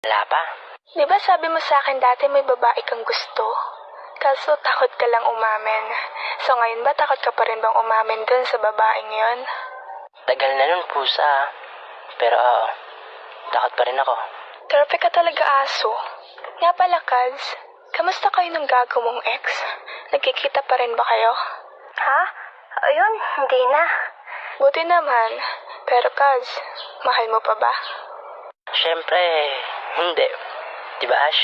Wala pa. Di ba sabi mo sa akin dati may babae kang gusto? Kaso takot ka lang umamin. So ngayon ba takot ka pa rin bang umamin dun sa babaeng yon? Tagal na nun, pusa. Pero oo, takot pa rin ako. Perfect ka talaga, aso. Nga pala, Kaz, kamusta kayo ng gago mong ex? Nagkikita pa rin ba kayo? Ha? Ayun, hindi na. Buti naman. Pero Kaz, mahal mo pa ba? Siyempre, hindi. Diba, Ash?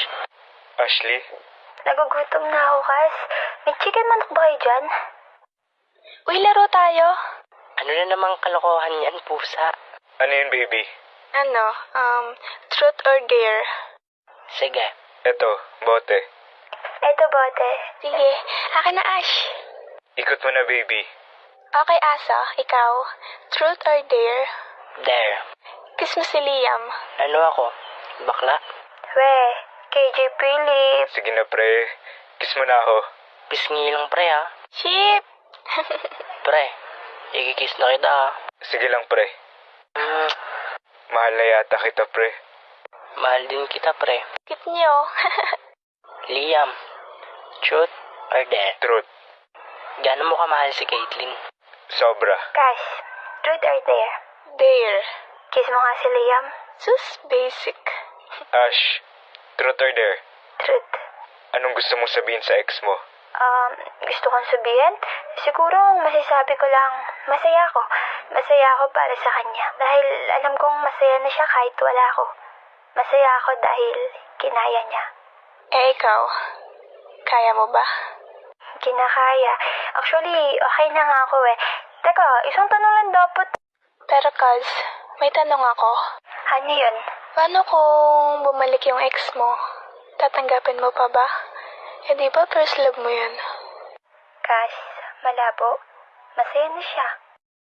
Ashley? Nagugutom na ako, Kas. May chicken manok ba kayo dyan? Uy, laro tayo. Ano na namang kalokohan yan, pusa? Ano yun, baby? Ano, truth or dare? Sige. Eto, bote. Eto, bote. Sige, akin na, Ash. Ikot mo na, baby. Okay, aso, ikaw. Truth or dare? There. Kiss mo si Liam. Ano ako? Bakla? We, KJ Philip. Sige na, pre. Kiss mo na ako. Pisngi lang, pre, ha? Chip! Pre, ikikiss na kita, ha? Sige lang, pre. Mahal na yata kita, pre. Mahal din kita, pre. Kit niyo. Liam, truth or dare? Truth. Gaano mo kamahal si Caitlyn? Sobra. Kas, truth or dare? Dare. Kiss mo nga si Liam. Sus, basic. Ash, truth or dare? Truth. Anong gusto mong sabihin sa ex mo? Gusto kong sabihin, siguro masasabi ko lang, masaya ako. Masaya ako para sa kanya. Dahil alam kong masaya na siya kahit wala ako. Masaya ako dahil kinaya niya. Eh, ikaw, kaya mo ba? Kinakaya. Actually, okay na nga ako eh. Teka, isang tanong lang dapat. Pero Kaz, may tanong ako. Ano yun? Paano kung bumalik yung ex mo? Tatanggapin mo pa ba? Eh di ba first love mo yun? Kas, malabo. Masaya na siya.